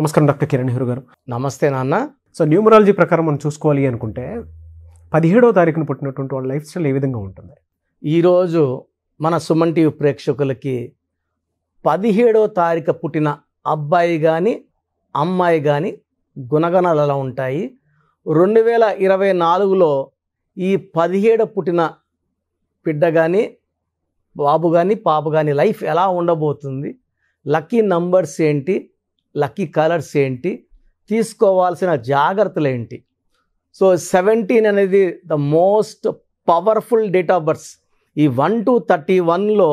నమస్కారం డాక్టర్ కిరణ్ నెహ్రూ గారు. నమస్తే నాన్న. సో న్యూమరాలజీ ప్రకారం మనం చూసుకోవాలి అనుకుంటే 17వ తారీఖున పుట్టినటువంటి వాళ్ళ లైఫ్ స్టైల్ ఏ విధంగా ఉంటుంది? ఈరోజు మన సుమన్ టీవీ ప్రేక్షకులకి 17వ తారీఖు పుట్టిన అబ్బాయి కానీ అమ్మాయి కానీ గుణగణాలు ఎలా ఉంటాయి, 2024లో ఈ 17 పుట్టిన బిడ్డ కానీ బాబు కానీ పాప కానీ లైఫ్ ఎలా ఉండబోతుంది, లక్కీ నంబర్స్ ఏంటి, లక్కీ కలర్స్ ఏంటి, తీసుకోవాల్సిన జాగ్రత్తలు ఏంటి. సో 17 అనేది the most powerful date of births. ఈ 1 to 31లో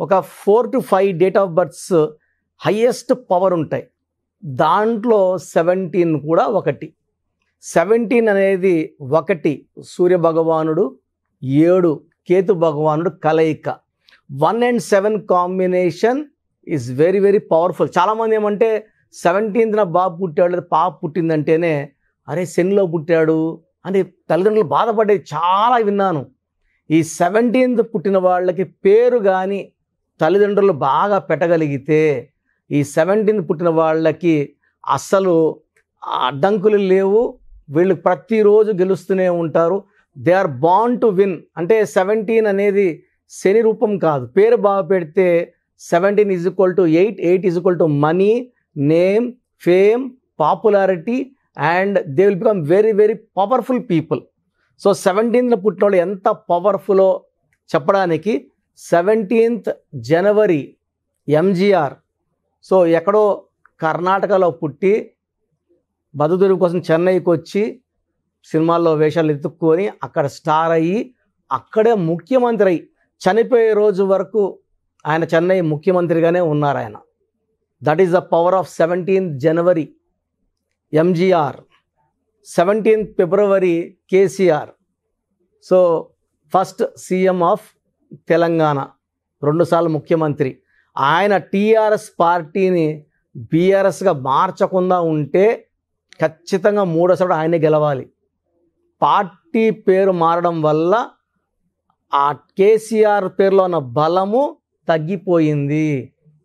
ఒక 4 to 5 date of births highest power ఉంటాయి. దాంట్లో 17 కూడా ఒకటి. 17 అనేది 1 సూర్య భగవానుడు, 7 కేతు భగవానుడు కలయిక. 1 and 7 combination is very very powerful. చాలామంది ఏమంటే 17న బాబు పుట్టాడు లేదా పాప పుట్టిందంటేనే అరే శనిలో పుట్టాడు అని తల్లిదండ్రులు బాధపడేది చాలా విన్నాను. ఈ 17th పుట్టిన వాళ్ళకి పేరు కానీ తల్లిదండ్రులు బాగా పెట్టగలిగితే ఈ 17th పుట్టిన వాళ్ళకి అస్సలు అడ్డంకులు లేవు. వీళ్ళు ప్రతిరోజు గెలుస్తూనే ఉంటారు. They are born to win. అంటే 17 అనేది శని రూపం కాదు. పేరు బాగా పెడితే 17 is equal to 8, 8 is equal to money, name, fame, popularity and they will become very very powerful people. So 17న పుట్టిన వాళ్ళు ఎంత పవర్ఫుల్లో చెప్పడానికి 17th జనవరి ఎంజీఆర్ సో ఎక్కడో కర్ణాటకలో పుట్టి బతుకుదెరువు కోసం చెన్నైకి వచ్చి సినిమాల్లో వేషాలు ఎత్తుక్కొని అక్కడ స్టార్ అయ్యి అక్కడే ముఖ్యమంత్రి అయ్యి చనిపోయే రోజు వరకు ఆయన చెన్నై ముఖ్యమంత్రిగానే ఉన్నారు ఆయన. That is the power of 17th January MGR, 17th February KCR. So first CM of Telangana, 2 సార్లు ముఖ్యమంత్రి. ఆయన టీఆర్ఎస్ పార్టీని బీఆర్ఎస్గా మార్చకుండా ఉంటే ఖచ్చితంగా 3వసారి ఆయనే గెలవాలి. పార్టీ పేరు మారడం వల్ల ఆ కేసీఆర్ పేరులో ఉన్న బలము తగ్గిపోయింది.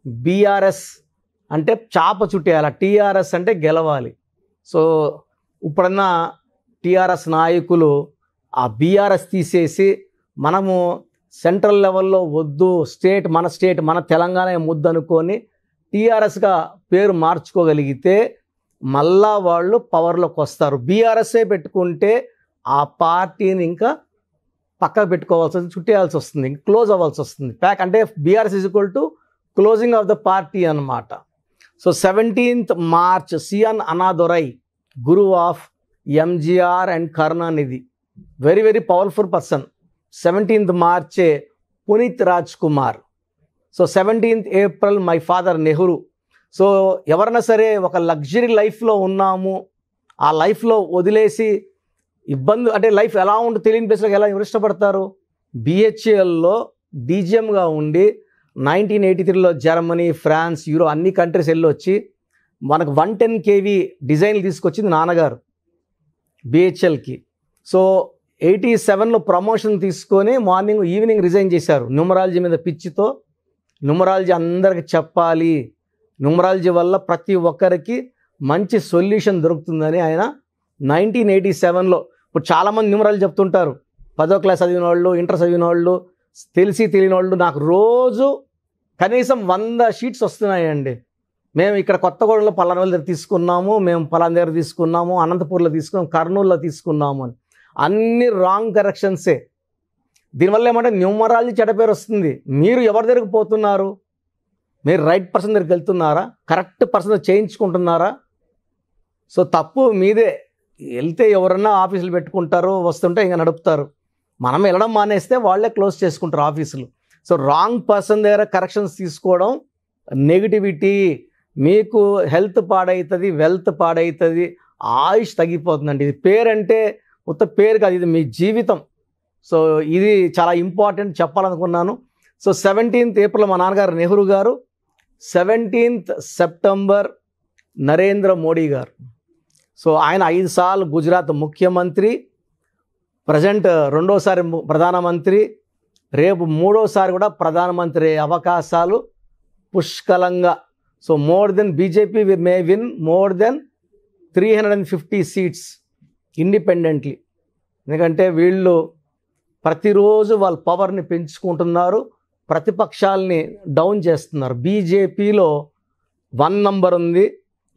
బీఆర్ఎస్ అంటే చాప చుట్టేయాలి, టీఆర్ఎస్ అంటే గెలవాలి. సో ఇప్పుడన్నా టీఆర్ఎస్ నాయకులు ఆ బీఆర్ఎస్ తీసేసి మనము సెంట్రల్ లెవెల్లో వద్దు, మన స్టేట్ మన తెలంగాణ ముద్దు అనుకొని టీఆర్ఎస్గా పేరు మార్చుకోగలిగితే మళ్ళా వాళ్ళు పవర్లోకి వస్తారు. బీఆర్ఎస్ఏ పెట్టుకుంటే ఆ పార్టీని ఇంకా పక్కకు పెట్టుకోవాల్సి వస్తుంది, చుట్టేయాల్సి వస్తుంది, క్లోజ్ అవ్వాల్సి వస్తుంది. ప్యాక్ అంటే BRS is equal to closing of the party అన్నమాట. So 17th March CN Annadurai, గురువు of MGR and Karunanidhi, very very powerful person. 17th మార్చే Puneeth Raj Kumar. So 17th April my father Nehru. So ఎవరైనా సరే ఒక లగ్జరీ లైఫ్లో ఉన్నాము, ఆ లైఫ్లో వదిలేసి ఇబ్బంది అంటే లైఫ్ ఎలా ఉంటుందో తెలియని ప్లేస్లోకి ఎలా ఇష్టపడతారు. బిహెచ్ఎల్లో డీజీఎంగా ఉండి 1983లో జర్మనీ, ఫ్రాన్స్, యూరో అన్ని కంట్రీస్ వెళ్ళి వచ్చి మనకు 110 kV డిజైన్లు తీసుకొచ్చింది నాన్నగారు బిహెచ్ఎల్కి. సో 87లో ప్రమోషన్ తీసుకొని ఈవినింగ్ రిజైన్ చేశారు. న్యూమరాలజీ మీద పిచ్చితో. న్యూమరాలజీ అందరికి చెప్పాలి, న్యూమరాలజీ వల్ల ప్రతి ఒక్కరికి మంచి సొల్యూషన్ దొరుకుతుందని ఆయన 1987లో, ఇప్పుడు చాలామంది న్యూమరాలజీ చెప్తుంటారు, 10వ క్లాస్ చదివిన వాళ్ళు, ఇంటర్ చదివిన వాళ్ళు, తెలియని వాళ్ళు, నాకు రోజు కనీసం 100 షీట్స్ వస్తున్నాయండి. మేము ఇక్కడ కొత్తగూడెంలో పలానా వాళ్ళ దగ్గర తీసుకున్నాము, మేము పలానా దగ్గర తీసుకున్నాము, అనంతపూర్లో తీసుకున్నాము, కర్నూలులో తీసుకున్నాము అని. అన్ని రాంగ్ కరెక్షన్సే. దీనివల్ల ఏమంటే న్యూమరాలజీ చెడ్డ పేరు వస్తుంది. మీరు ఎవరి దగ్గరకు పోతున్నారు? మీరు రైట్ పర్సన్ దగ్గరికి వెళ్తున్నారా? Correct person చేయించుకుంటున్నారా? సో తప్పు మీదే. వెళ్తే ఎవరన్నా ఆఫీసులు పెట్టుకుంటారు, వస్తుంటే ఇంకా నడుపుతారు. మనం వెళ్ళడం మానేస్తే వాళ్ళే క్లోజ్ చేసుకుంటారు ఆఫీసులు. సో రాంగ్ పర్సన్ దగ్గర కరెక్షన్స్ తీసుకోవడం నెగిటివిటీ. మీకు హెల్త్ పాడవుతుంది, వెల్త్ పాడవుతుంది, ఆయుష్ తగ్గిపోతుందండి. ఇది పేరంటే ఉత్త పేరు కాదు, ఇది మీ జీవితం. సో ఇది చాలా ఇంపార్టెంట్ చెప్పాలనుకున్నాను. సో 17th ఏప్రిల్ మా నాన్నగారు నెహ్రూ గారు, 17th సెప్టెంబర్ నరేంద్ర మోడీ గారు. సో ఆయన 5 సార్లు గుజరాత్ ముఖ్యమంత్రి, ప్రజెంట్ 2వసారి ప్రధానమంత్రి, రేపు 3వసారి కూడా ప్రధానమంత్రి అవకాశాలు పుష్కలంగా so more than BJP may win more than 350 seats independently. ఎందుకంటే వీళ్ళు ప్రతిరోజు వాళ్ళ పవర్ని పెంచుకుంటున్నారు, ప్రతిపక్షాలని డౌన్ చేస్తున్నారు. బీజేపీలో 1 నంబర్ ఉంది,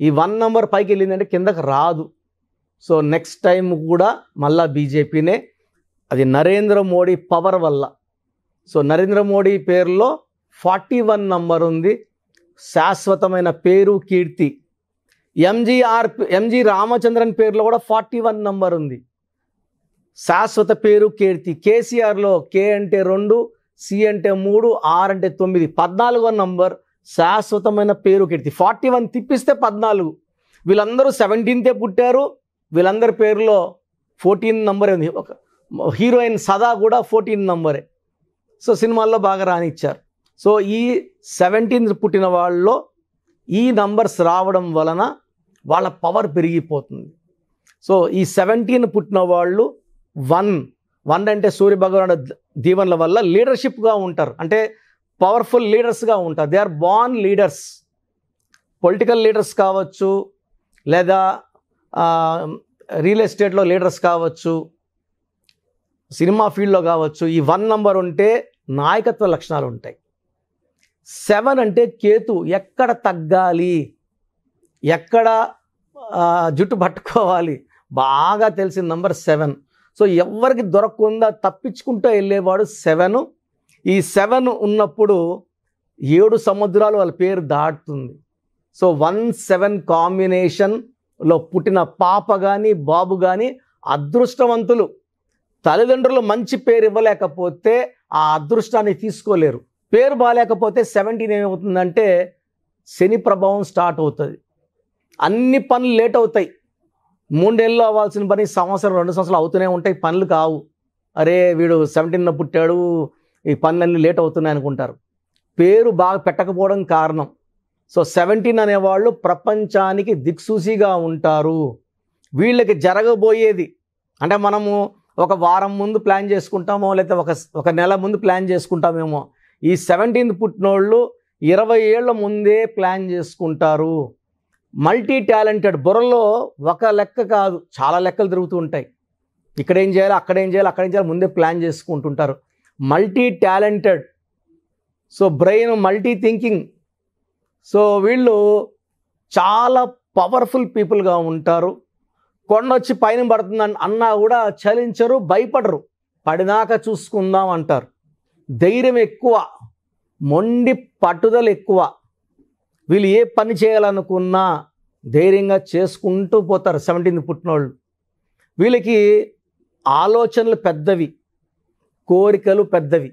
ఈ 1 నంబర్ పైకి వెళ్ళిందంటే కిందకి రాదు. సో నెక్స్ట్ టైం కూడా మళ్ళా బీజేపీనే, అది నరేంద్ర మోడీ పవర్ వల్ల. సో నరేంద్ర మోడీ పేరులో 41 నంబర్ ఉంది, శాశ్వతమైన పేరు కీర్తి. ఎంజీ రామచంద్రన్ పేరులో కూడా 41 నంబర్ ఉంది, శాశ్వత పేరు కీర్తి. కేసీఆర్లో కే అంటే 2, సి అంటే 3, ఆర్ అంటే 9, 14వ నంబర్ శాశ్వతమైన పేరు కీర్తి. 41 తిప్పిస్తే 14. వీళ్ళందరూ 17థే పుట్టారు, వీళ్ళందరి పేరులో 14 నంబరే ఉంది. ఒక హీరోయిన్ సదా కూడా 14 నంబరే. సో సినిమాల్లో బాగా రానిచ్చారు. సో ఈ 17th పుట్టిన వాళ్ళలో ఈ నంబర్స్ రావడం వలన వాళ్ళ పవర్ పెరిగిపోతుంది. సో ఈ 17 పుట్టిన వాళ్ళు 1 అంటే సూర్యభగవానుడు దీవెనల వల్ల లీడర్షిప్గా ఉంటారు, అంటే పవర్ఫుల్ లీడర్స్గా ఉంటారు. They are born leaders. Political leaders కావచ్చు, లేదా రియల్ ఎస్టేట్లో లీడర్స్ కావచ్చు, సినిమా ఫీల్డ్లో కావచ్చు. ఈ 1 నంబర్ ఉంటే నాయకత్వ లక్షణాలు ఉంటాయి. 7 అంటే కేతు, ఎక్కడ తగ్గాలి, ఎక్కడ జుట్టు పట్టుకోవాలి బాగా తెలిసిన నంబర్ 7. సో ఎవరికి దొరకకుండా తప్పించుకుంటూ వెళ్ళేవాడు 7. ఈ 7 ఉన్నప్పుడు 7 సముద్రాలు వాళ్ళ పేరు దాటుతుంది. సో 1-7 కాంబినేషన్లో పుట్టిన పాప కానీ బాబు కానీ అదృష్టవంతులు. తల్లిదండ్రులు మంచి పేరు ఇవ్వలేకపోతే ఆ అదృష్టాన్ని తీసుకోలేరు. పేరు బాగాలేకపోతే 17 ఏమవుతుందంటే శని ప్రభావం స్టార్ట్ అవుతుంది. అన్ని పనులు లేట్ అవుతాయి. 3 ఏళ్ళు అవ్వాల్సిన పని 1 సంవత్సరం 2 సంవత్సరాలు అవుతూనే ఉంటాయి, పనులు కావు. అరే వీడు 17 పుట్టాడు, ఈ పనులన్నీ లేట్ అవుతున్నాయి అనుకుంటారు. పేరు బాగా పెట్టకపోవడం కారణం. సో 17 అనేవాళ్ళు ప్రపంచానికి దిక్సూసిగా ఉంటారు. వీళ్ళకి జరగబోయేది అంటే మనము ఒక వారం ముందు ప్లాన్ చేసుకుంటామో, లేకపోతే ఒక నెల ముందు ప్లాన్ చేసుకుంటామేమో. ఈ 17th పుట్టినోళ్ళు 20 ఏళ్ల ముందే ప్లాన్ చేసుకుంటారు. మల్టీ టాలెంటెడ్, బుర్రలో ఒక లెక్క కాదు చాలా లెక్కలు తిరుగుతూ ఉంటాయి. ఇక్కడ ఏం చేయాలి, అక్కడ ఏం చేయాలి, అక్కడ ఏం చేయాలి ముందే ప్లాన్ చేసుకుంటుంటారు. Multi talented. So brain multi thinking. So వీళ్ళు చాలా పవర్ఫుల్ పీపుల్గా ఉంటారు. కొండొచ్చి పైన పడుతుంది అన్నా కూడా చలించరు, భయపడరు. పడినాక చూసుకుందాం అంటారు. ధైర్యం ఎక్కువ, మొండి పట్టుదల ఎక్కువ. వీళ్ళు ఏ పని చేయాలనుకున్నా ధైర్యంగా చేసుకుంటూ పోతారు 17th పుట్టినోళ్ళు. వీళ్ళకి ఆలోచనలు పెద్దవి, కోరికలు పెద్దవి,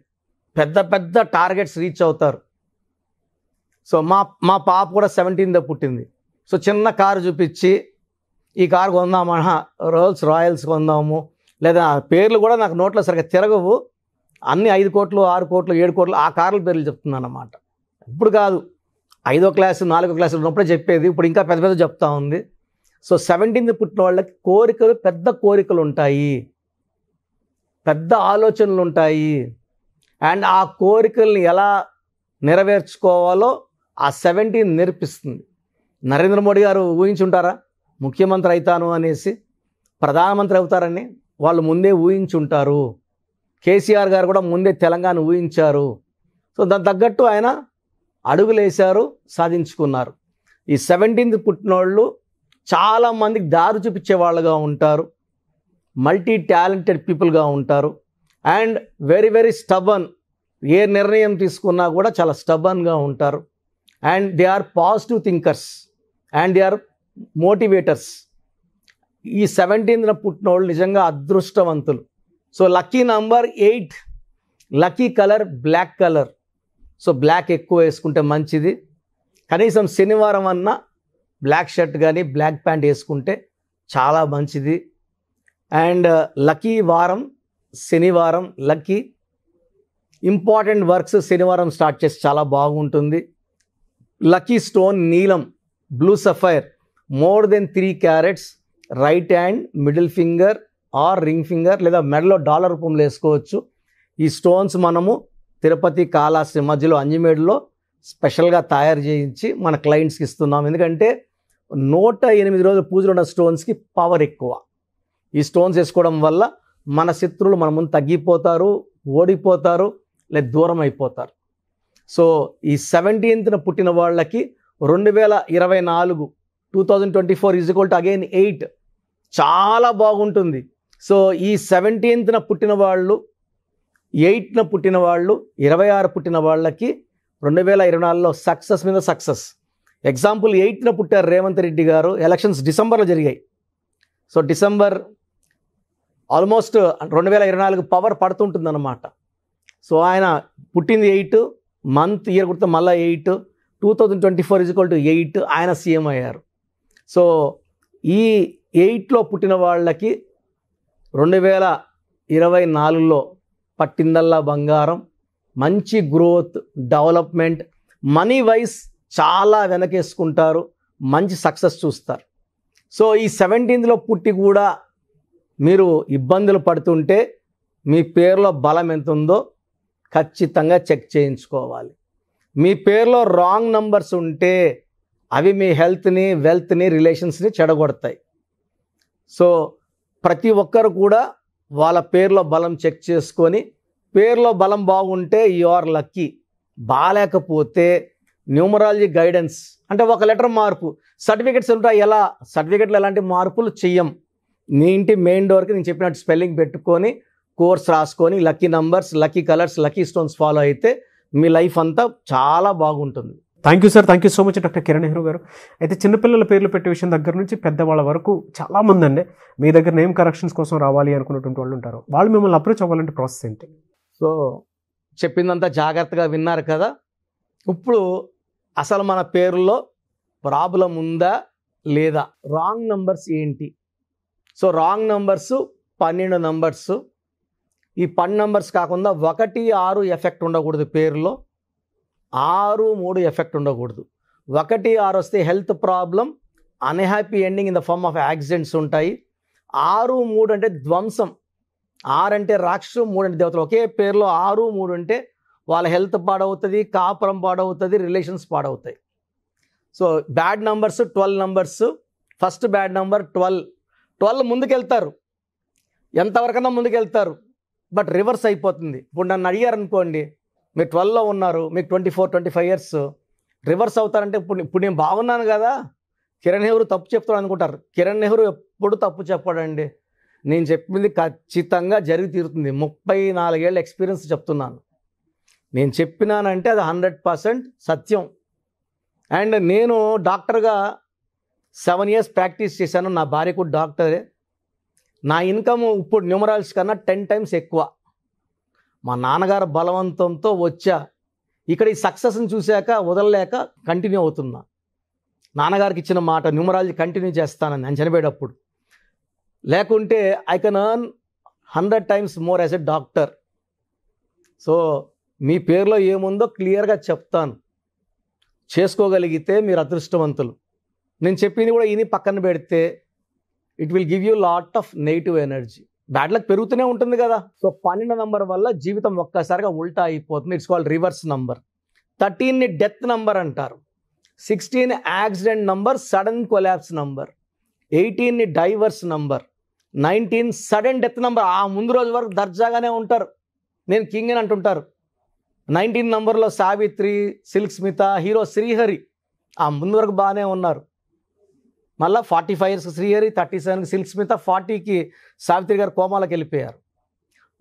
పెద్ద పెద్ద టార్గెట్స్ రీచ్ అవుతారు. సో మా పాప కూడా 17th పుట్టింది. సో చిన్న కారు చూపించి ఈ కారు కొందామా, రోల్స్ రాయల్స్ కొందాము, లేదా పేర్లు కూడా నాకు నోట్లో సరిగ్గా తిరగవు, అన్ని 5 కోట్లు 6 కోట్లు 7 కోట్లు ఆ కార్ల పేర్లు చెప్తున్నాను అన్నమాట. ఇప్పుడు కాదు, 5వ క్లాసు 4వ క్లాసులో ఉన్నప్పుడే చెప్పేది, ఇప్పుడు ఇంకా పెద్ద పెద్ద చెప్తా ఉంది. సో 17th పుట్టిన వాళ్ళకి కోరికలు, పెద్ద కోరికలు ఉంటాయి, పెద్ద ఆలోచనలు ఉంటాయి. అండ్ ఆ కోరికల్ని ఎలా నెరవేర్చుకోవాలో ఆ 17 నేర్పిస్తుంది. నరేంద్ర మోడీ గారు ఊహించుంటారా ముఖ్యమంత్రి అవుతాను అనేసి, ప్రధానమంత్రి అవుతారని వాళ్ళు ముందే ఊహించుంటారు. కేసీఆర్ గారు కూడా ముందే తెలంగాణ ఊహించారు. సో దానికి తగ్గట్టు ఆయన అడుగులేశారు, సాధించుకున్నారు. ఈ 17th పుట్టినోళ్ళు చాలామందికి దారి చూపించే వాళ్ళుగా ఉంటారు, మల్టీ టాలెంటెడ్ పీపుల్గా ఉంటారు. And very very stubborn. ఏ నిర్ణయం తీసుకున్నా కూడా చాలా స్టబన్గా ఉంటారు. And they are positive thinkers and they are motivators. ఈ 17th పుట్టినోళ్ళు నిజంగా అదృష్టవంతులు. So lucky number 8, lucky colour black colour. So black ఎక్కువ వేసుకుంటే మంచిది. కనీసం శనివారం అన్నా బ్లాక్ షర్ట్ కానీ బ్లాక్ ప్యాంట్ వేసుకుంటే చాలా మంచిది. అండ్ లక్కీ వారం శనివారం. లక్కీ ఇంపార్టెంట్ వర్క్స్ శనివారం స్టార్ట్ చేసి చాలా బాగుంటుంది. లక్కీ స్టోన్ నీలం, blue sapphire, more than 3 carats, right hand, middle finger or ring finger, లేదా మెడలో డాలర్ రూపంలో వేసుకోవచ్చు. ఈ స్టోన్స్ మనము తిరుపతి, కాళహస్తి మధ్యలో అంజిమేడులో స్పెషల్గా తయారు చేయించి మన క్లయింట్స్కి ఇస్తున్నాం. ఎందుకంటే 108 రోజులు పూజలు ఉన్న స్టోన్స్కి పవర్ ఎక్కువ. ఈ స్టోన్స్ వేసుకోవడం వల్ల మన శత్రువులు మన ముందు తగ్గిపోతారు, ఓడిపోతారు, లేదా దూరం అయిపోతారు. సో ఈ 17th పుట్టిన వాళ్ళకి 2024 2024 ఈజ్ ఈక్వల్ టు అగైన్ 8 చాలా బాగుంటుంది. సో ఈ 17th పుట్టిన వాళ్ళు, 8th పుట్టిన వాళ్ళు, 26 పుట్టిన వాళ్ళకి 2024లో సక్సెస్ మీద సక్సెస్. ఎగ్జాంపుల్ 8th పుట్టారు రేవంత్ రెడ్డి గారు, ఎలక్షన్స్ డిసెంబర్లో జరిగాయి. సో డిసెంబర్ ఆల్మోస్ట్ 2024 పవర్ పడుతుంటుంది అన్నమాట. సో ఆయన పుట్టింది 8 మంత్ ఇయర్ గుర్తు మళ్ళీ 8 2024 ఈజ్ ఈక్వల్ టు 8 ఆయన సీఎం అయ్యారు. సో ఈ 8లో పుట్టిన వాళ్ళకి 2024లో పట్టిందల్లా బంగారం, మంచి గ్రోత్, డెవలప్మెంట్, మనీ వైజ్ చాలా వెనకేసుకుంటారు, మంచి సక్సెస్ చూస్తారు. సో ఈ 17th పుట్టి కూడా మీరు ఇబ్బందులు పడుతుంటే మీ పేరులో బలం ఎంత ఉందో ఖచ్చితంగా చెక్ చేయించుకోవాలి. మీ పేరులో రాంగ్ నంబర్స్ ఉంటే అవి మీ హెల్త్ని, వెల్త్ని, రిలేషన్స్ని చెడగొడతాయి. సో ప్రతి ఒక్కరు కూడా వాళ్ళ పేరులో బలం చెక్ చేసుకొని, పేరులో బలం బాగుంటే యు ఆర్ లక్కీ, బాగాలేకపోతే న్యూమరాలజీ గైడెన్స్ అంటే ఒక లెటర్ మార్పు, సర్టిఫికెట్స్ ఉంటాయి. ఎలా సర్టిఫికెట్లో ఎలాంటి మార్పులు చెయ్యం. నీ ఇంటి మెయిన్ డోర్కి నేను చెప్పినట్టు స్పెల్లింగ్ పెట్టుకొని కోర్స్ రాసుకొని lucky numbers, lucky colours, lucky stones follow అయితే మీ లైఫ్ అంతా చాలా బాగుంటుంది. Thank you sir, thank you so much doctor Kiran Nehru గారు. అయితే చిన్నపిల్లల పేర్లు పెట్టే విషయం దగ్గర నుంచి పెద్దవాళ్ళ వరకు చాలామంది అండి మీ దగ్గర నేమ్ కరెక్షన్స్ కోసం రావాలి అనుకున్నటువంటి వాళ్ళు ఉంటారు. వాళ్ళు మిమ్మల్ని అప్రోచ్ అవ్వాలంటే ప్రాసెస్ ఏంటి? సో చెప్పిందంతా జాగ్రత్తగా విన్నారు కదా. ఇప్పుడు అసలు మన పేరులో ప్రాబ్లం ఉందా లేదా, రాంగ్ నంబర్స్ ఏంటి? So wrong numbers 12 numbers. ఈ 10 నంబర్స్ కాకుండా 1, 6 ఎఫెక్ట్ ఉండకూడదు పేరులో, 6, 3 ఎఫెక్ట్ ఉండకూడదు. 1, 6 వస్తే health problem, unhappy ending in the form of accidents ఉంటాయి. 6, 3 అంటే ధ్వంసం. 6 అంటే రాక్షసు, 3 అంటే దేవతలు. ఒకే పేరులో 6, 3 అంటే వాళ్ళ హెల్త్ పాడవుతుంది, కాపురం పాడవుతుంది, రిలేషన్స్ పాడవుతాయి. So bad numbers 12 numbers. First bad number 12 ముందుకెళ్తారు, ఎంతవరకన్నా ముందుకెళ్తారు, బట్ రివర్స్ అయిపోతుంది. ఇప్పుడు నన్ను అడిగారు అనుకోండి, మీరు 12లో ఉన్నారు, మీకు 24, 25 ఇయర్స్, రివర్స్ అవుతారంటే ఇప్పుడు నేను బాగున్నాను కదా, కిరణ్ నెహ్రూ తప్పు చెప్తాడు అనుకుంటారు. కిరణ్ నెహ్రూ ఎప్పుడు తప్పు చెప్పాడండి. నేను చెప్పింది ఖచ్చితంగా జరిగి తీరుతుంది. 34 ఏళ్ళ ఎక్స్పీరియన్స్ చెప్తున్నాను. నేను చెప్పినానంటే అది 100% సత్యం. అండ్ నేను డాక్టర్గా 7 ఇయర్స్ ప్రాక్టీస్ చేశాను. నా భార్య కూడా డాక్టరే. నా ఇన్కమ్ ఇప్పుడు న్యూమరాలజీ కన్నా 10 times ఎక్కువ. మా నాన్నగారు బలవంతంతో వచ్చా. ఇక్కడ ఈ సక్సెస్ని చూశాక వదలలేక కంటిన్యూ అవుతున్నా. నాన్నగారికి ఇచ్చిన మాట న్యూమరాలజీ కంటిన్యూ చేస్తానని నేను చనిపోయేటప్పుడు. లేకుంటే I can earn 100 times more as a doctor. So మీ పేరులో ఏముందో క్లియర్గా చెప్తాను. చేసుకోగలిగితే మీరు అదృష్టవంతులు. నేను చెప్పింది కూడా ఈయన పక్కన పెడితే it will give you lot of negative energy. Bad luck పెరుగుతూనే ఉంటుంది కదా. సో 12 నంబర్ వల్ల జీవితం ఒక్కసారిగా ఉల్టా అయిపోతుంది. It's called reverse number. 13ని డెత్ నంబర్ అంటారు. 16 accident number, sudden collapse number. 18ని divorce number. 19 sudden death number. ఆ ముందు రోజు వరకు దర్జాగానే ఉంటారు, నేను కింగ్ అని అంటుంటారు. 19 నంబర్లో సావిత్రి, సిల్క్ స్మిత, హీరో శ్రీహరి ఆ ముందు వరకు బాగానే ఉన్నారు. మళ్ళీ 45 years శ్రీహరి, 37కి సిల్క్ స్మిత, 40కి సావిత్రి గారు కోమాలకు వెళ్ళిపోయారు.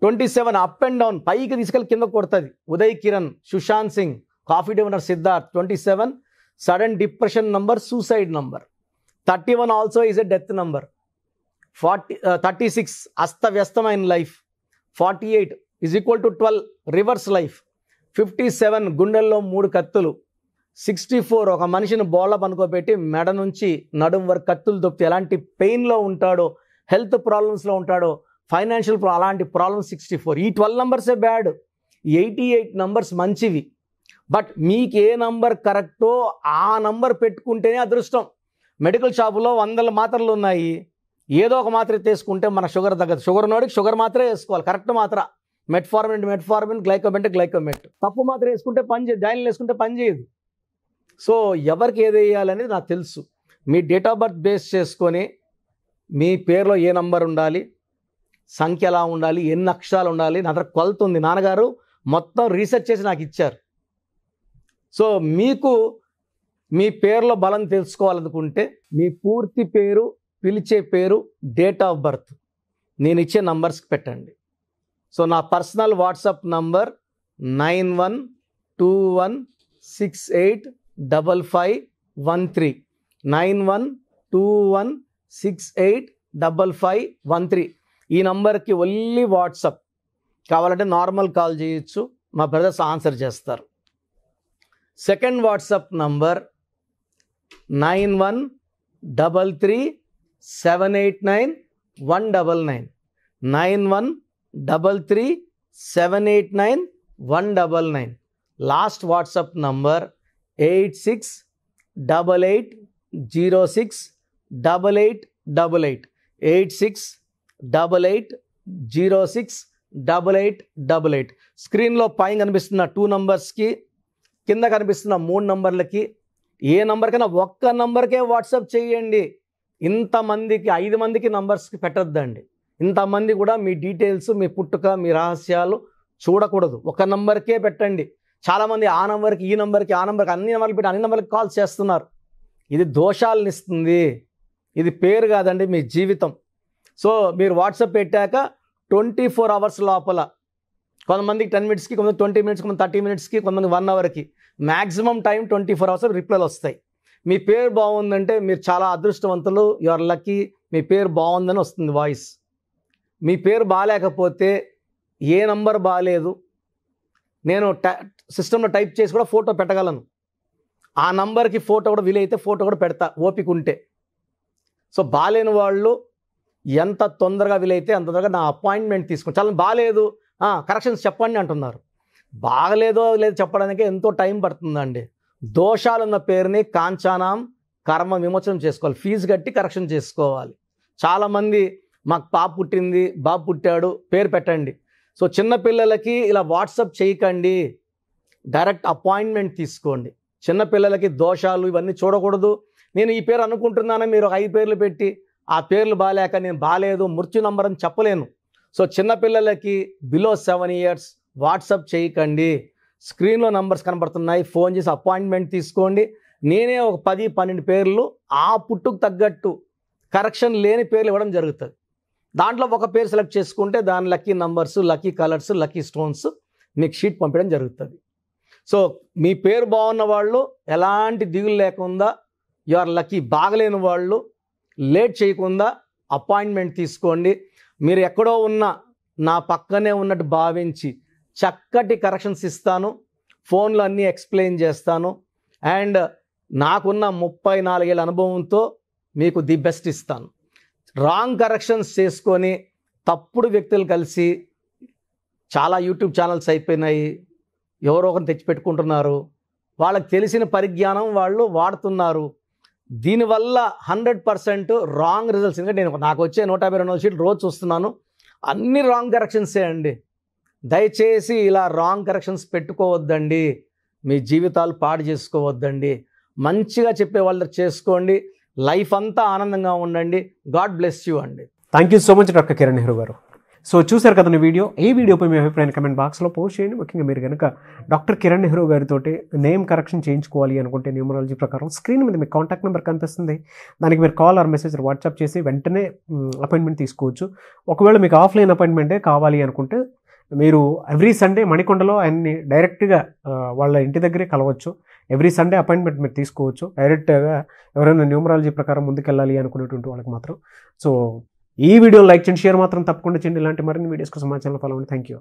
27 అప్ అండ్ డౌన్, పైకి తీసుకెళ్ళి కింద కొడుతుంది. Uday Kiran, Sushant Singh, coffee day owner Siddharth. 27 sudden depression number, suicide number. 31 also is a death number. 36 అస్తవ్యస్తమైన life. 48 is equal to 12 reverse life. 57 గుండెల్లో 3 కత్తులు. 64 ఒక మనిషిని బోళ్ళ పనుకోబెట్టి మెడ నుంచి నడుం వరకు కత్తులు దొప్పితే ఎలాంటి పెయిన్లో ఉంటాడో, హెల్త్ ప్రాబ్లమ్స్లో ఉంటాడో, ఫైనాన్షియల్ అలాంటి ప్రాబ్లమ్స్ 64. ఈ 12 నంబర్సే బ్యాడ్. 88 నంబర్స్ మంచివి. బట్ మీకు ఏ నంబర్ కరెక్టో ఆ నంబర్ పెట్టుకుంటేనే అదృష్టం. మెడికల్ షాపులో 100 మాత్రలు ఉన్నాయి, ఏదో ఒక మాత్ర తీసుకుంటే మన షుగర్ తగ్గదు. షుగర్ ఉన్నోడికి షుగర్ మాత్రమే వేసుకోవాలి, కరెక్ట్ మాత్ర. మెట్ఫార్మిన్, గ్లైకోమెట్. తప్పు మాత్రం వేసుకుంటే పని చేయదు, డైల్ వేసుకుంటే పని చేయదు. సో ఎవరికి ఏది వేయాలనేది నాకు తెలుసు. మీ డేట్ ఆఫ్ బర్త్ బేస్ చేసుకొని మీ పేరులో ఏ నంబర్ ఉండాలి, సంఖ్య ఎలా ఉండాలి, ఎన్ని అక్షరాలు ఉండాలి, నా దగ్గర కొలత ఉంది. నాన్నగారు మొత్తం రీసెర్చ్ చేసి నాకు ఇచ్చారు. సో మీకు మీ పేరులో బలం తెలుసుకోవాలనుకుంటే మీ పూర్తి పేరు, పిలిచే పేరు, డేట్ ఆఫ్ బర్త్ నేను ఇచ్చే నంబర్స్కి పెట్టండి. సో నా పర్సనల్ వాట్సాప్ నంబర్ 9121685513 9121685513. ఈ నంబర్కి ఓన్లీ వాట్సాప్. కావాలంటే నార్మల్ కాల్ చేయొచ్చు, మా బ్రదర్స్ ఆన్సర్ చేస్తారు. Second WhatsApp number 9133789199 9133789199. Last WhatsApp number 8688068888 8688068888. స్క్రీన్లో పైన కనిపిస్తున్న 2 నంబర్స్కి, కింద కనిపిస్తున్న 3 నంబర్లకి, ఏ నంబర్కైనా ఒక్క నంబర్కే వాట్సాప్ చేయండి. ఇంతమందికి 5 మందికి నంబర్స్కి పెట్టద్దండి. ఇంతమంది కూడా మీ డీటెయిల్స్, మీ పుట్టుక, మీ రహస్యాలు చూడకూడదు. ఒక నంబర్కే పెట్టండి. చాలామంది ఆ నంబర్కి, ఈ నంబర్కి, ఆ నంబర్కి, అన్ని నంబర్లు పెట్టి అన్ని నంబర్కి కాల్స్ చేస్తున్నారు. ఇది దోషాలను ఇస్తుంది. ఇది పేరు కాదండి, మీ జీవితం. సో మీరు వాట్సాప్ పెట్టాక 24 అవర్స్ లోపల, కొంతమందికి 10 మినిట్స్కి, కొంతమంది 20 మినిట్స్కి, కొంతమంది 30 మినిట్స్కి, కొంతమంది 1 అవర్కి, మ్యాక్సిమం టైం 24 అవర్స్ రిప్లైలు వస్తాయి. మీ పేరు బాగుందంటే మీరు చాలా అదృష్టవంతులు, యు ఆర్ లక్కీ. మీ పేరు బాగుందని వస్తుంది వాయిస్. మీ పేరు బాగాలేకపోతే, ఏ నంబర్ బాగాలేదు, నేను సిస్టంలో టైప్ చేసి కూడా ఫోటో పెట్టగలను. ఆ నంబర్కి ఫోటో కూడా వీలైతే ఫోటో కూడా పెడతా, ఓపిక ఉంటే. సో బాగాలేని వాళ్ళు ఎంత తొందరగా వీలైతే అంత తొందరగా నా అపాయింట్మెంట్ తీసుకుని, చాలా బాగాలేదు కరెక్షన్స్ చెప్పండి అంటున్నారు. బాగలేదో లేదో చెప్పడానికి ఎంతో టైం పడుతుందండి. దోషాలున్న పేరుని కాంచానాం కర్మ విమోచనం చేసుకోవాలి, ఫీజు కట్టి కరెక్షన్ చేసుకోవాలి. చాలామంది మాకు పాప పుట్టింది, బాబు పుట్టాడు, పేరు పెట్టండి. సో చిన్నపిల్లలకి ఇలా వాట్సాప్ చేయకండి, డైరెక్ట్ అపాయింట్మెంట్ తీసుకోండి. చిన్నపిల్లలకి దోషాలు ఇవన్నీ చూడకూడదు. నేను ఈ పేరు అనుకుంటున్నాను, మీరు 5 పేర్లు పెట్టి ఆ పేర్లు బాగాలేక నేను బాగాలేదు, మృత్యు నంబర్ అని చెప్పలేను. సో చిన్నపిల్లలకి బిలో 7 ఇయర్స్ వాట్సాప్ చేయకండి. స్క్రీన్లో నంబర్స్ కనబడుతున్నాయి, ఫోన్ చేసి అపాయింట్మెంట్ తీసుకోండి. నేనే ఒక 10-12 పేర్లు ఆ పుట్టుకు తగ్గట్టు కరెక్షన్ లేని పేర్లు ఇవ్వడం జరుగుతుంది. దాంట్లో ఒక పేరు సెలెక్ట్ చేసుకుంటే దాని lucky numbers, lucky colours, lucky stones మీకు షీట్ పంపించడం జరుగుతుంది. సో మీ పేరు బాగున్న వాళ్ళు ఎలాంటి దిగులు లేకుండా యు ఆర్ లక్కీ. బాగలేని వాళ్ళు లేట్ చేయకుండా అపాయింట్మెంట్ తీసుకోండి. మీరు ఎక్కడో ఉన్న నా పక్కనే ఉన్నట్టు భావించి చక్కటి కరెక్షన్స్ ఇస్తాను, ఫోన్లో అన్నీ ఎక్స్ప్లెయిన్ చేస్తాను. అండ్ నాకున్న 34 ఏళ్ళ అనుభవంతో మీకు ది బెస్ట్ ఇస్తాను. రాంగ్ కరెక్షన్స్ చేసుకొని తప్పుడు వ్యక్తులు కలిసి చాలా యూట్యూబ్ ఛానల్స్ అయిపోయినాయి, ఎవరో ఒకరిని తెచ్చిపెట్టుకుంటున్నారు, వాళ్ళకి తెలిసిన పరిజ్ఞానం వాళ్ళు వాడుతున్నారు. దీనివల్ల 100% రాంగ్ రిజల్ట్స్. ఎందుకంటే నాకు వచ్చే 152 షీట్లు రోజు చూస్తున్నాను, అన్ని రాంగ్ కరెక్షన్సే అండి. దయచేసి ఇలా రాంగ్ కరెక్షన్స్ పెట్టుకోవద్దండి, మీ జీవితాలు పాడు చేసుకోవద్దండి. మంచిగా చెప్పే వాళ్ళు చేసుకోండి, లైఫ్ అంతా ఆనందంగా ఉండండి. గాడ్ బ్లెస్ యూ అండి. Thank you so much doctor Kiran Nehru గారు. సో చూసారు కదా వీడియో. ఈ వీడియోపై మీ అభిప్రాయాన్ని కమెంట్ బాక్స్లో పోస్ట్ చేయండి. ముఖ్యంగా మీరు కనుక డాక్టర్ కిరణ్ నెహ్రూ గారితో నేమ్ కరెక్షన్ చేయించుకోవాలి అనుకుంటే న్యూమరాలజీ ప్రకారం స్క్రీన్ మీద మీకు కాంటాక్ట్ నెంబర్ కనిపిస్తుంది, దానికి మీరు కాల్ ఆర్ మెసేజ్ వాట్సాప్ చేసి వెంటనే అపాయింట్మెంట్ తీసుకోవచ్చు. ఒకవేళ మీకు ఆఫ్లైన్ అపాయింట్మెంటే కావాలి అనుకుంటే మీరు ఎవ్రీ సండే మణికొండలో ఆయన్ని డైరెక్ట్గా వాళ్ళ ఇంటి దగ్గరే కలవచ్చు. ఎవ్రీ సండే అపాయింట్మెంట్ మీరు తీసుకోవచ్చు. డైరెక్ట్గా ఎవరైనా న్యూమరాలజీ ప్రకారం ముందుకెళ్ళాలి అనుకునేటువంటి వాళ్ళకి మాత్రం. సో ఈ వీడియో లైక్ చేయండి, షేర్ మాత్రం తప్పకుండా చేయండి. ఇలాంటి మరిన్ని వీడియోస్ కోసం మా ఛానల్ ఫాలో అవ్వండి. Thank you.